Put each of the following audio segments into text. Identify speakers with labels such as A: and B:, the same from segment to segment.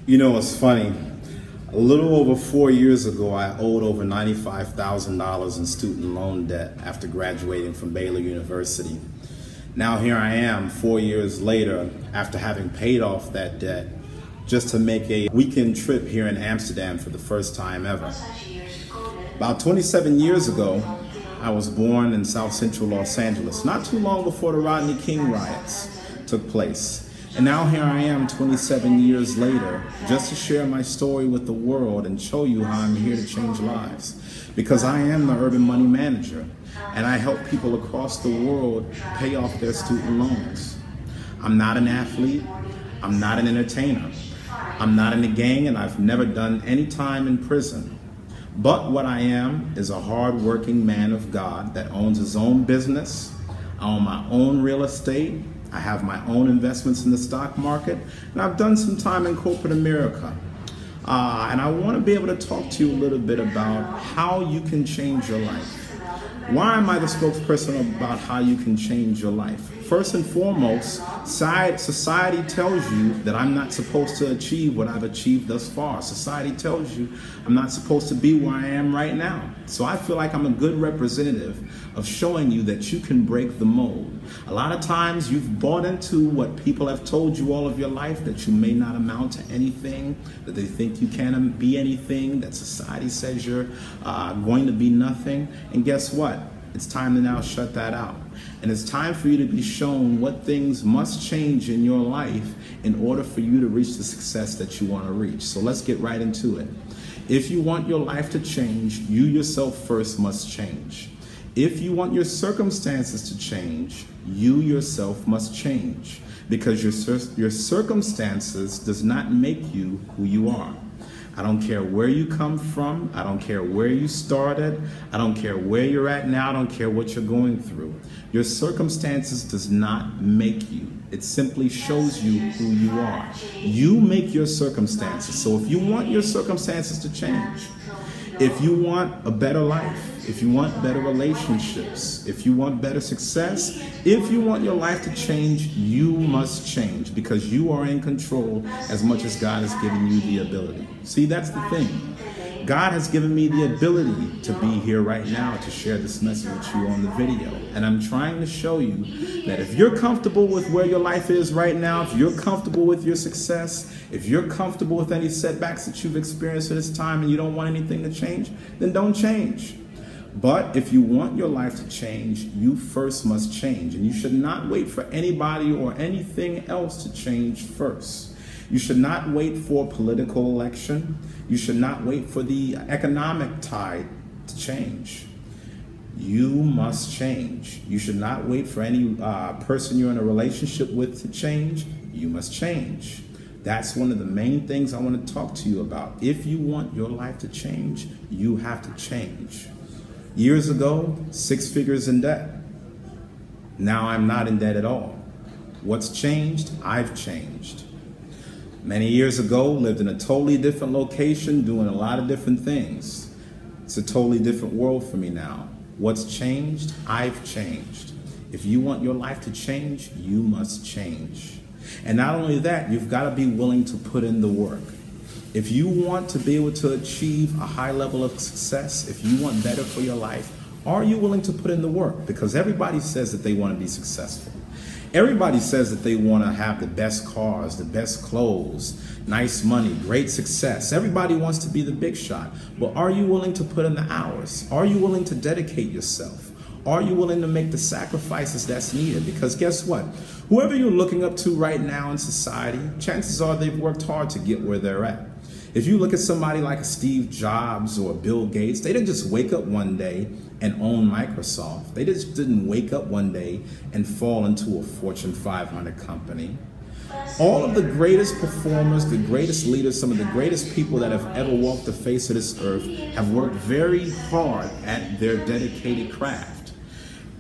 A: You know, it's funny. A little over 4 years ago, I owed over $95,000 in student loan debt after graduating from Baylor University. Now here I am 4 years later after having paid off that debt just to make a weekend trip here in Amsterdam for the first time ever. About 27 years ago, I was born in South Central Los Angeles, not too long before the Rodney King riots took place. And now here I am 27 years later, just to share my story with the world and show you how I'm here to change lives. Because I am the urban money manager, and I help people across the world pay off their student loans. I'm not an athlete, I'm not an entertainer, I'm not in a gang, and I've never done any time in prison. But what I am is a hard-working man of God that owns his own business. I own my own real estate. I have my own investments in the stock market, and I've done some time in corporate America. And I want to be able to talk to you a little bit about how you can change your life. Why am I the spokesperson about how you can change your life? First and foremost, society tells you that I'm not supposed to achieve what I've achieved thus far. Society tells you I'm not supposed to be where I am right now. So I feel like I'm a good representative of showing you that you can break the mold. A lot of times you've bought into what people have told you all of your life, that you may not amount to anything, that they think you can't be anything, that society says you're going to be nothing. And guess what? It's time to now shut that out. And it's time for you to be shown what things must change in your life in order for you to reach the success that you want to reach. So let's get right into it. If you want your life to change, you yourself first must change. If you want your circumstances to change, you yourself must change, because your circumstances does not make you who you are. I don't care where you come from. I don't care where you started. I don't care where you're at now. I don't care what you're going through. Your circumstances does not make you. It simply shows you who you are. You make your circumstances. So if you want your circumstances to change, if you want a better life, if you want better relationships, if you want better success, if you want your life to change, you must change, because you are in control as much as God has given you the ability. See, that's the thing. God has given me the ability to be here right now to share this message with you on the video. And I'm trying to show you that if you're comfortable with where your life is right now, if you're comfortable with your success, if you're comfortable with any setbacks that you've experienced at this time and you don't want anything to change, then don't change. But if you want your life to change, you first must change. And you should not wait for anybody or anything else to change first. You should not wait for a political election. You should not wait for the economic tide to change. You must change. You should not wait for any person you're in a relationship with to change. You must change. That's one of the main things I want to talk to you about. If you want your life to change, you have to change. Years ago, 6 figures in debt. Now I'm not in debt at all. What's changed? I've changed. Many years ago, lived in a totally different location, doing a lot of different things. It's a totally different world for me now. What's changed? I've changed. If you want your life to change, you must change. And not only that, you've got to be willing to put in the work. If you want to be able to achieve a high level of success, if you want better for your life, are you willing to put in the work? Because everybody says that they want to be successful. Everybody says that they want to have the best cars, the best clothes, nice money, great success. Everybody wants to be the big shot. But are you willing to put in the hours? Are you willing to dedicate yourself? Are you willing to make the sacrifices that's needed? Because guess what? Whoever you're looking up to right now in society, chances are they've worked hard to get where they're at. If you look at somebody like a Steve Jobs or Bill Gates, they didn't just wake up one day and own Microsoft. They just didn't wake up one day and fall into a Fortune 500 company. All of the greatest performers, the greatest leaders, some of the greatest people that have ever walked the face of this earth have worked very hard at their dedicated craft.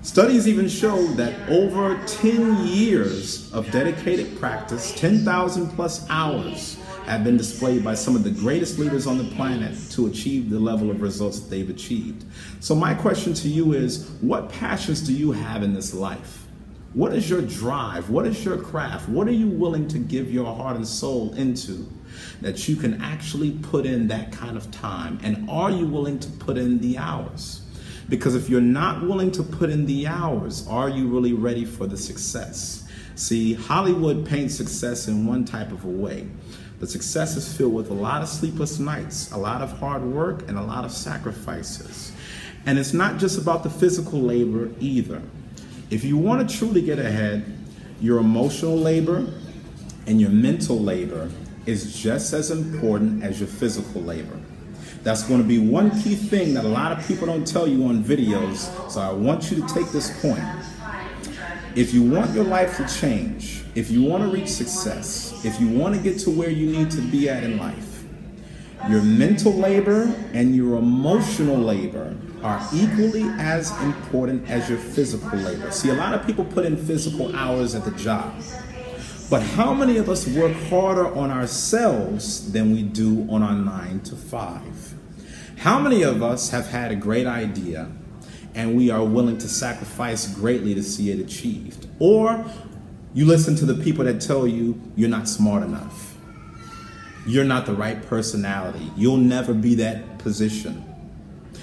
A: Studies even show that over 10 years of dedicated practice, 10,000 plus hours, have been displayed by some of the greatest leaders on the planet to achieve the level of results that they've achieved. So my question to you is, what passions do you have in this life? What is your drive? What is your craft? What are you willing to give your heart and soul into that you can actually put in that kind of time? And are you willing to put in the hours? Because if you're not willing to put in the hours, are you really ready for the success? See, Hollywood paints success in one type of a way. The success is filled with a lot of sleepless nights, a lot of hard work, and a lot of sacrifices. And it's not just about the physical labor either. If you want to truly get ahead, your emotional labor and your mental labor is just as important as your physical labor. That's going to be one key thing that a lot of people don't tell you on videos, so I want you to take this point. If you want your life to change, if you want to reach success, if you want to get to where you need to be at in life, your mental labor and your emotional labor are equally as important as your physical labor. See, a lot of people put in physical hours at the job, but how many of us work harder on ourselves than we do on our 9 to 5? How many of us have had a great idea and we are willing to sacrifice greatly to see it achieved? Or you listen to the people that tell you you're not smart enough, you're not the right personality, you'll never be that position.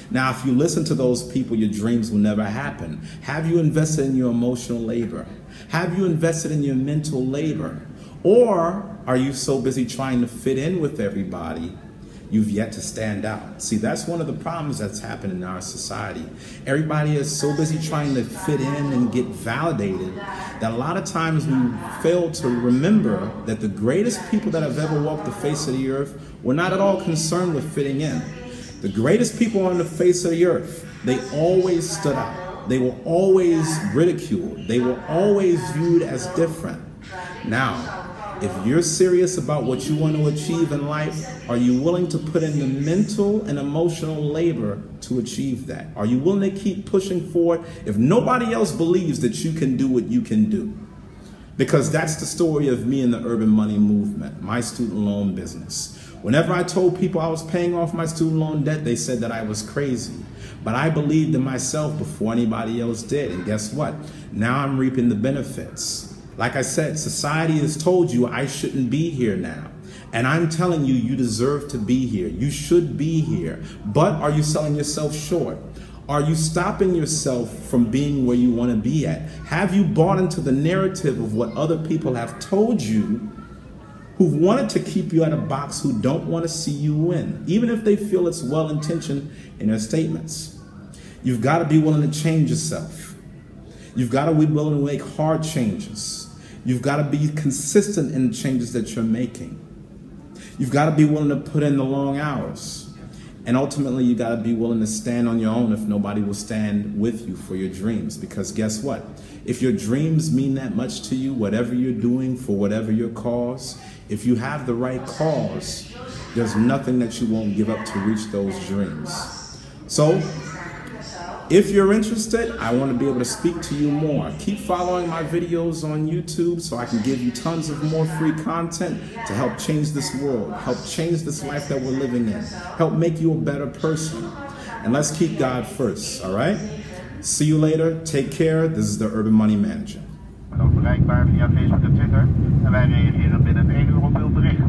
A: Now, if you listen to those people, your dreams will never happen. Have you invested in your emotional labor? Have you invested in your mental labor? Or are you so busy trying to fit in with everybody, you've yet to stand out? See, that's one of the problems that's happened in our society. Everybody is so busy trying to fit in and get validated that a lot of times we fail to remember that the greatest people that have ever walked the face of the earth were not at all concerned with fitting in. The greatest people on the face of the earth, they always stood out. They were always ridiculed. They were always viewed as different. Now, if you're serious about what you want to achieve in life, are you willing to put in the mental and emotional labor to achieve that? Are you willing to keep pushing forward if nobody else believes that you can do what you can do? Because that's the story of me and the Urban Money Movement, my student loan business. Whenever I told people I was paying off my student loan debt, they said that I was crazy. But I believed in myself before anybody else did. And guess what? Now I'm reaping the benefits. Like I said, society has told you I shouldn't be here now. And I'm telling you, you deserve to be here. You should be here. But are you selling yourself short? Are you stopping yourself from being where you want to be at? Have you bought into the narrative of what other people have told you, who've wanted to keep you at a box, who don't want to see you win, even if they feel it's well-intentioned in their statements? You've got to be willing to change yourself. You've got to be willing to make hard changes. You've got to be consistent in the changes that you're making. You've got to be willing to put in the long hours. And ultimately, you got to be willing to stand on your own if nobody will stand with you for your dreams. Because guess what? If your dreams mean that much to you, whatever you're doing for whatever your cause, if you have the right cause, there's nothing that you won't give up to reach those dreams. So, if you're interested, I want to be able to speak to you more. Keep following my videos on YouTube so I can give you tons of more free content to help change this world, help change this life that we're living in, help make you a better person. And let's keep God first, all right? See you later. Take care. This is the Urban Money Manager.
B: Bereikbaar via Facebook en Twitter. En wij reageren binnen 1 uur op uw bericht.